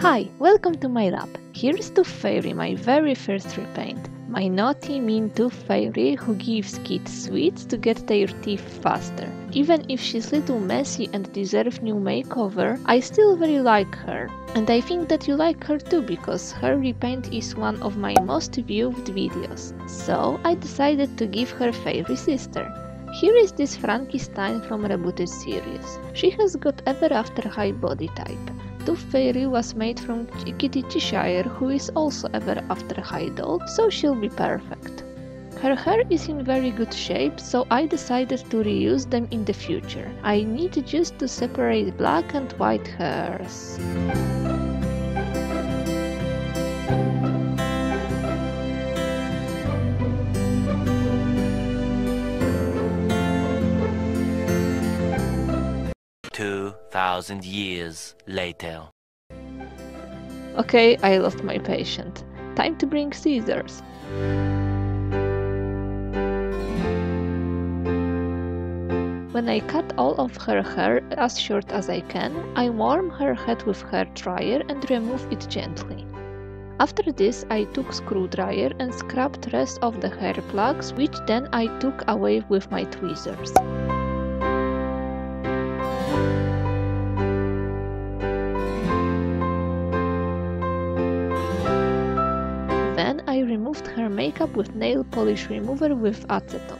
Hi, welcome to my lab. Here is Tooth Fairy, my very first repaint. My naughty, mean Tooth Fairy who gives kids sweets to get their teeth faster. Even if she's little messy and deserves new makeover, I still very like her. And I think that you like her too, because her repaint is one of my most viewed videos. So I decided to give her fairy sister. Here is this Frankie Stein from Rebooted series. She has got ever after high body type. Tooth Fairy was made from Kitty Cheshire, who is also ever after high doll, so she'll be perfect. Her hair is in very good shape, so I decided to reuse them in the future. I need just to separate black and white hairs. Years later. Okay, I lost my patient. Time to bring scissors. When I cut all of her hair as short as I can, I warm her head with hair dryer and remove it gently. After this, I took screwdriver and scrubbed rest of the hair plugs, which then I took away with my tweezers. Then I removed her makeup with nail polish remover with acetone.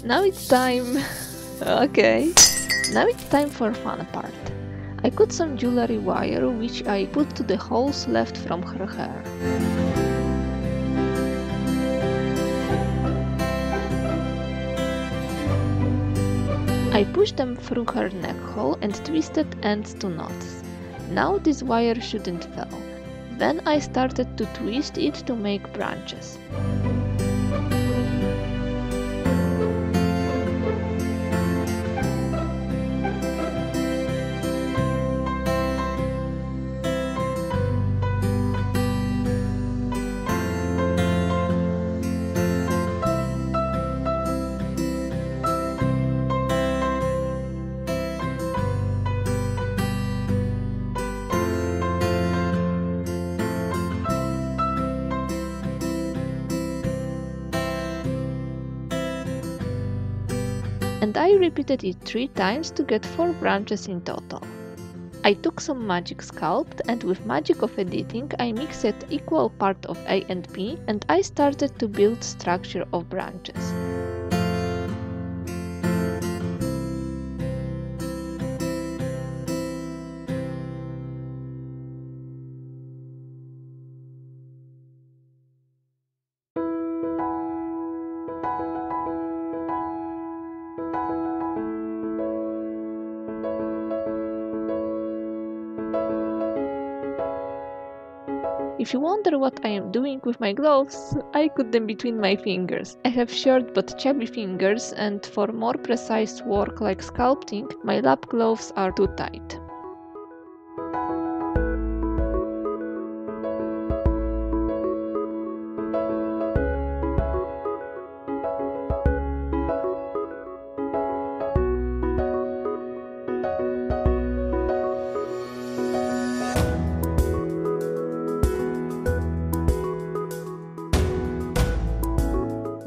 Now it's time. Okay. Now it's time for fun part. I cut some jewelry wire which I put to the holes left from her hair. I pushed them through her neck hole and twisted ends to knots. Now this wire shouldn't fall. Then I started to twist it to make branches. And I repeated it 3 times to get 4 branches in total. I took some magic Scuplt and with magic of editing I mixed equal part of A and B and I started to build structure of branches. If you wonder what I am doing with my gloves, I cut them between my fingers. I have short but chubby fingers, and for more precise work like sculpting, my lab gloves are too tight.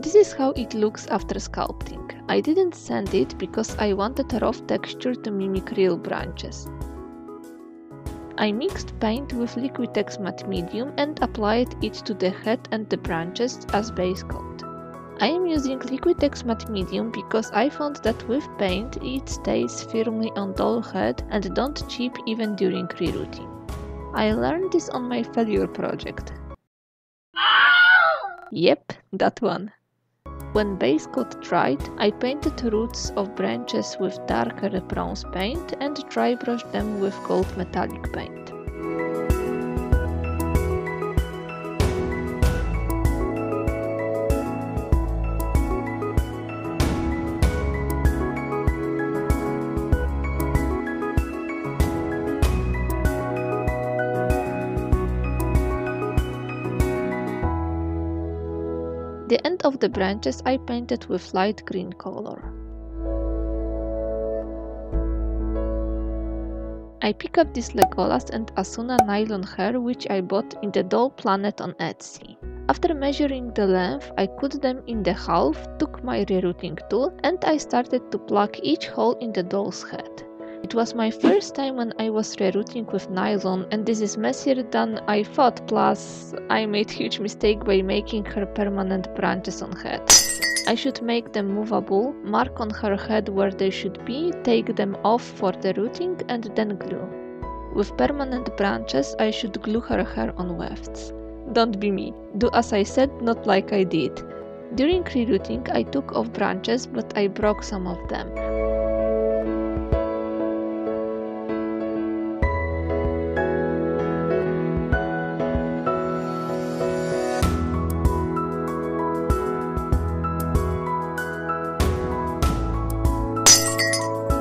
This is how it looks after sculpting. I didn't sand it because I wanted a rough texture to mimic real branches. I mixed paint with Liquitex matte medium and applied it to the head and the branches as base coat. I am using Liquitex matte medium because I found that with paint it stays firmly on doll head and don't chip even during rerouting. I learned this on my failure project. Yep, that one. When base coat dried, I painted roots of branches with darker bronze paint and dry brushed them with gold metallic paint. The end of the branches I painted with light green color. I pick up this Legolas and Asuna nylon hair which I bought in the Doll Planet on Etsy. After measuring the length, I cut them in the half, took my rerouting tool, and I started to plug each hole in the doll's head. It was my first time when I was rerouting with nylon, and this is messier than I thought, plus I made huge mistake by making her permanent branches on head. I should make them movable, mark on her head where they should be, take them off for the routing, and then glue. With permanent branches, I should glue her hair on wefts. Don't be me. Do as I said, not like I did. During rerouting, I took off branches, but I broke some of them.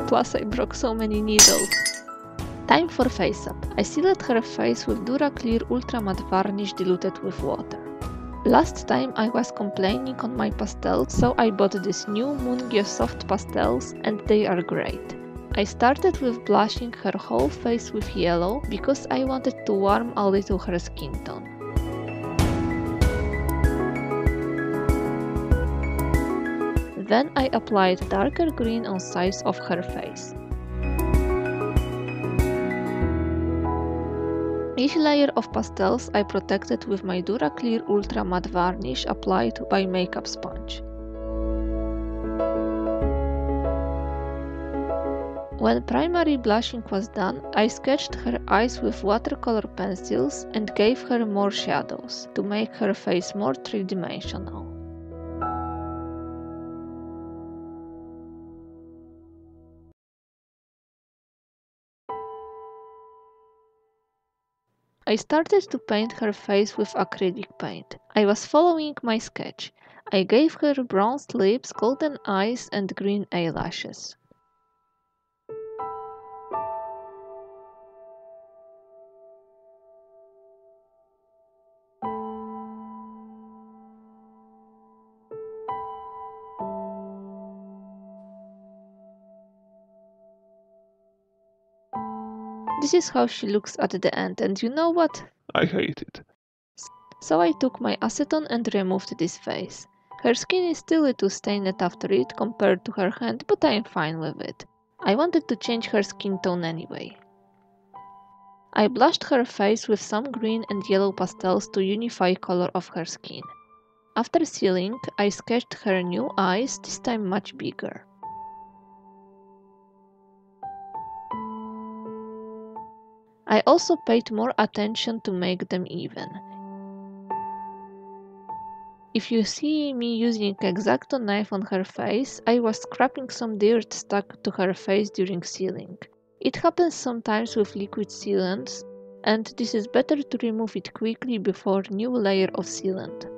Plus I broke so many needles. Time for face up. I sealed her face with DuraClear Ultra Matte Varnish diluted with water. Last time I was complaining on my pastels, so I bought this new Mungyo soft pastels and they are great. I started with blushing her whole face with yellow because I wanted to warm a little her skin tone. Then I applied darker green on sides of her face. Each layer of pastels I protected with my DuraClear Ultra Matte Varnish applied by makeup sponge. When primary blushing was done, I sketched her eyes with watercolor pencils and gave her more shadows to make her face more three-dimensional. I started to paint her face with acrylic paint. I was following my sketch. I gave her bronze lips, golden eyes and green eyelashes. This is how she looks at the end, and you know what? I hate it. So I took my acetone and removed this face. Her skin is still a little stained after it compared to her hand, but I am fine with it. I wanted to change her skin tone anyway. I blushed her face with some green and yellow pastels to unify color of her skin. After sealing, I sketched her new eyes, this time much bigger. I also paid more attention to make them even. If you see me using Exacto knife on her face, I was scraping some dirt stuck to her face during sealing. It happens sometimes with liquid sealants, and this is better to remove it quickly before new layer of sealant.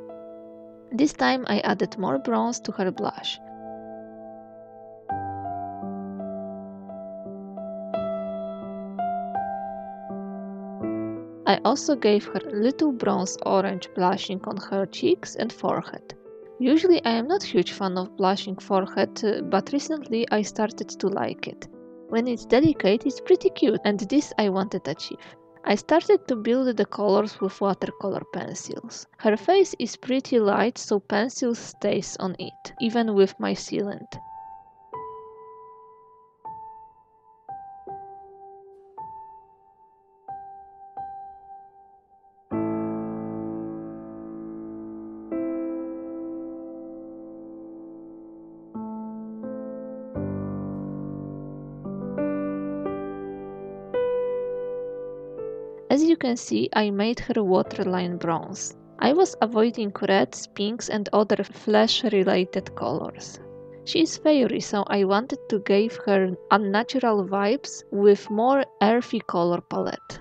This time I added more bronze to her blush. I also gave her little bronze orange blushing on her cheeks and forehead. Usually I am not huge fan of blushing forehead, but recently I started to like it. When it's delicate, it's pretty cute, and this I wanted to achieve. I started to build the colors with watercolor pencils. Her face is pretty light, so pencil stays on it, even with my sealant. As you can see, I made her waterline bronze. I was avoiding reds, pinks and other flesh-related colors. She is fairy, so I wanted to give her unnatural vibes with more earthy color palette.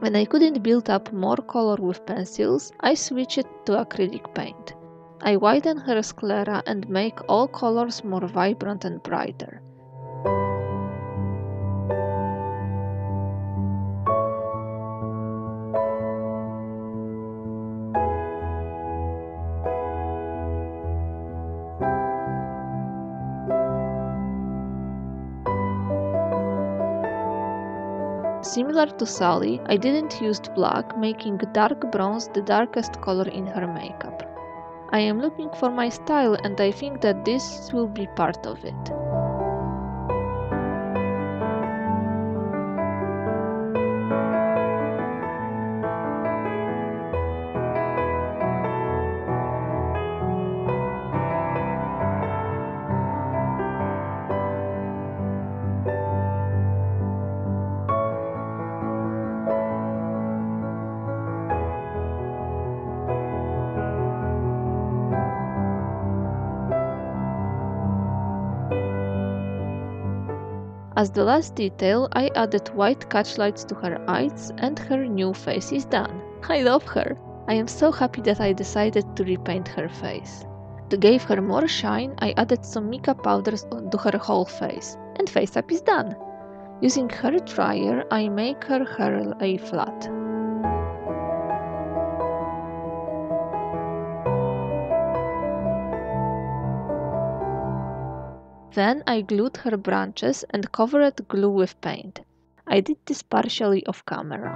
When I couldn't build up more color with pencils, I switched to acrylic paint. I widen her sclera and make all colors more vibrant and brighter. Similar to Sally, I didn't use black, making dark bronze the darkest color in her makeup. I am looking for my style and I think that this will be part of it. As the last detail, I added white catchlights to her eyes and her new face is done. I love her! I am so happy that I decided to repaint her face. To give her more shine, I added some mica powders to her whole face, and face up is done. Using her dryer, I make her hair lay flat. Then I glued her branches and covered glue with paint. I did this partially off camera.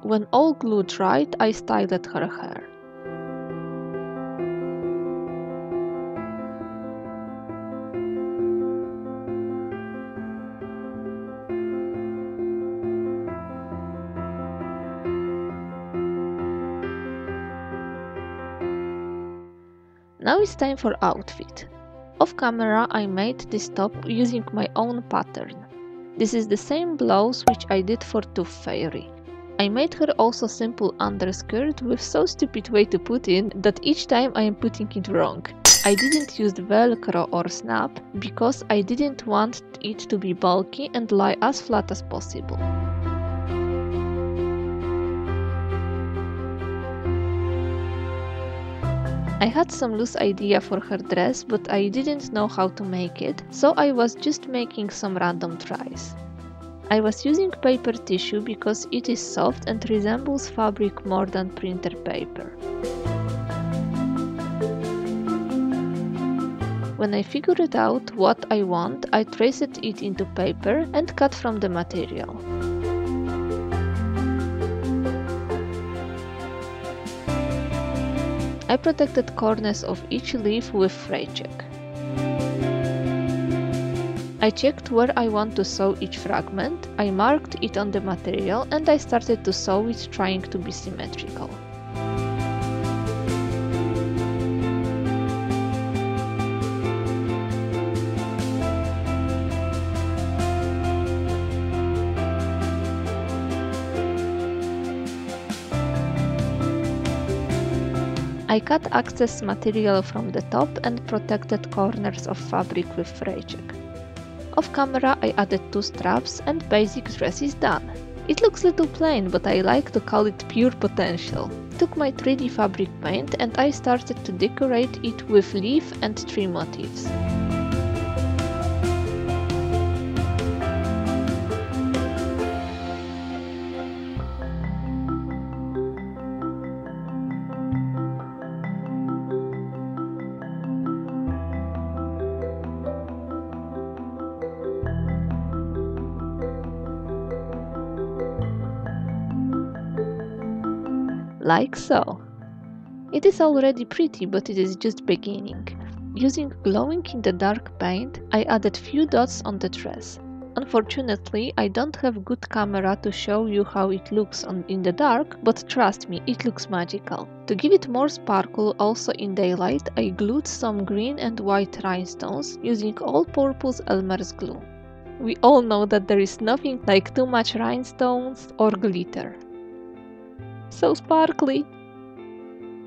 When all glue dried, I styled her hair. Now it's time for outfit. Off camera I made this top using my own pattern. This is the same blouse which I did for Tooth Fairy. I made her also simple underskirt with so stupid way to put in that each time I am putting it wrong. I didn't use velcro or snap because I didn't want it to be bulky and lie as flat as possible. I had some loose idea for her dress, but I didn't know how to make it, so I was just making some random tries. I was using paper tissue because it is soft and resembles fabric more than printer paper. When I figured out what I want, I traced it into paper and cut from the material. I protected corners of each leaf with fray check. I checked where I want to sew each fragment, I marked it on the material and I started to sew it trying to be symmetrical. I cut excess material from the top and protected corners of fabric with fray check. Off camera I added 2 straps and basic dress is done. It looks little plain, but I like to call it pure potential. Took my 3D fabric paint and I started to decorate it with leaf and tree motifs. Like so. It is already pretty, but it is just beginning. Using glowing in the dark paint, I added few dots on the dress. Unfortunately, I don't have good camera to show you how it looks in the dark, but trust me, it looks magical. To give it more sparkle also in daylight, I glued some green and white rhinestones using all-purpose Elmer's glue. We all know that there is nothing like too much rhinestones or glitter. So sparkly!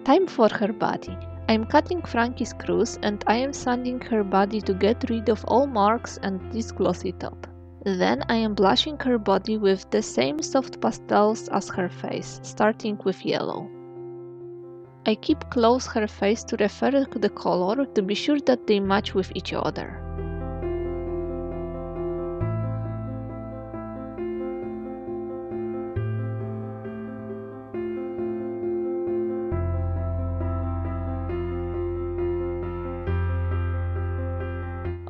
Time for her body. I'm cutting Frankie's screws and I am sanding her body to get rid of all marks and this glossy top. Then I am blushing her body with the same soft pastels as her face, starting with yellow. I keep close her face to refer to the color to be sure that they match with each other.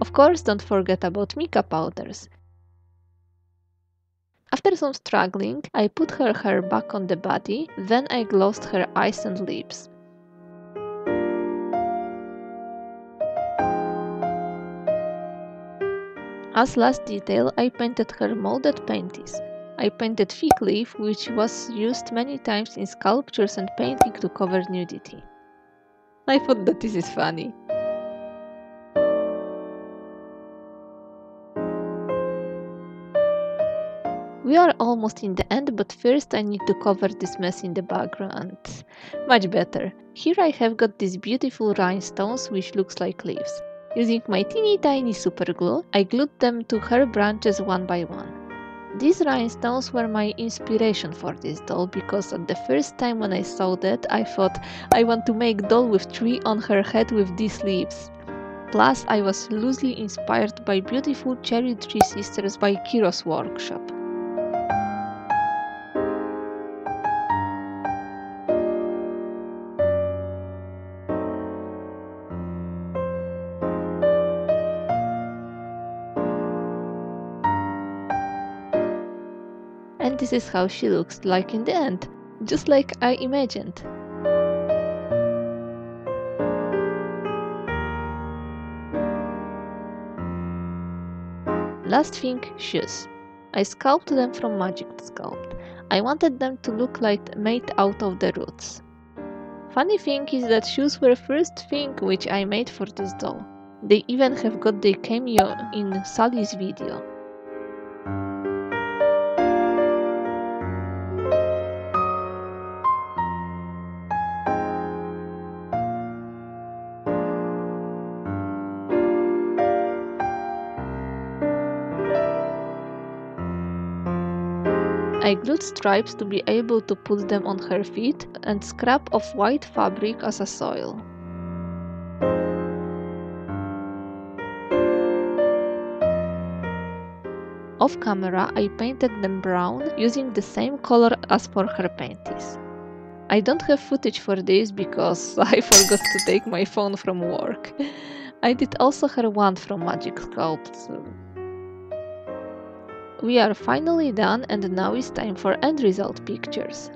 Of course, don't forget about mica powders. After some struggling, I put her hair back on the body, then I glossed her eyes and lips. As last detail, I painted her molded panties. I painted fig leaf, which was used many times in sculptures and painting to cover nudity. I thought that this is funny. We are almost in the end, but first I need to cover this mess in the background. Much better. Here I have got these beautiful rhinestones which looks like leaves. Using my teeny tiny super glue, I glued them to her branches one by one. These rhinestones were my inspiration for this doll because at the first time when I saw that, I thought I want to make doll with tree on her head with these leaves. Plus I was loosely inspired by beautiful Cherry Tree Sisters by Kiro's workshop. And this is how she looks like in the end, just like I imagined. Last thing, shoes. I sculpted them from Magic Sculpt. I wanted them to look like made out of the roots. Funny thing is that shoes were first thing which I made for this doll. They even have got their cameo in Sally's video. I glued stripes to be able to put them on her feet and scrap of white fabric as a soil. Off camera, I painted them brown using the same color as for her panties. I don't have footage for this because I forgot to take my phone from work. I did also her wand from Magic Sculpt. We are finally done and now it's time for end result pictures.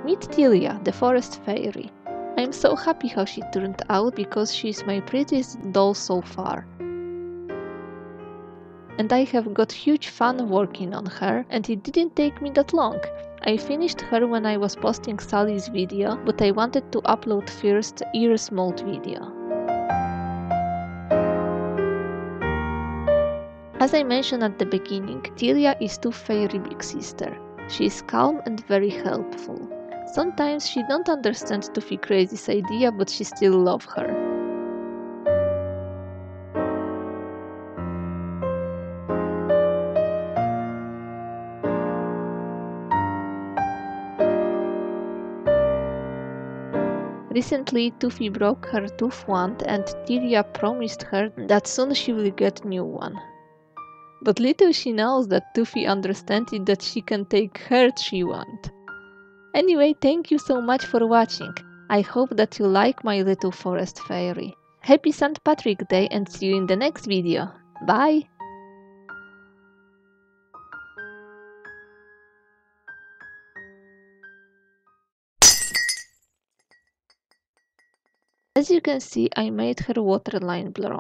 Meet Tillia, the forest fairy. I am so happy how she turned out because she is my prettiest doll so far. And I have got huge fun working on her and it didn't take me that long. I finished her when I was posting Sally's video, but I wanted to upload first Ear's mold video. As I mentioned at the beginning, Tillia is Tooth Fairy big sister. She is calm and very helpful. Sometimes she don't understand Toothy Crazy's idea, but she still loves her. Recently, Toothy broke her tooth wand and Tillia promised her that soon she will get new one. But little she knows that Toothy understands it that she can take her tree wand. Anyway, thank you so much for watching. I hope that you like my little forest fairy. Happy St. Patrick's Day and see you in the next video. Bye! As you can see, I made her waterline blur.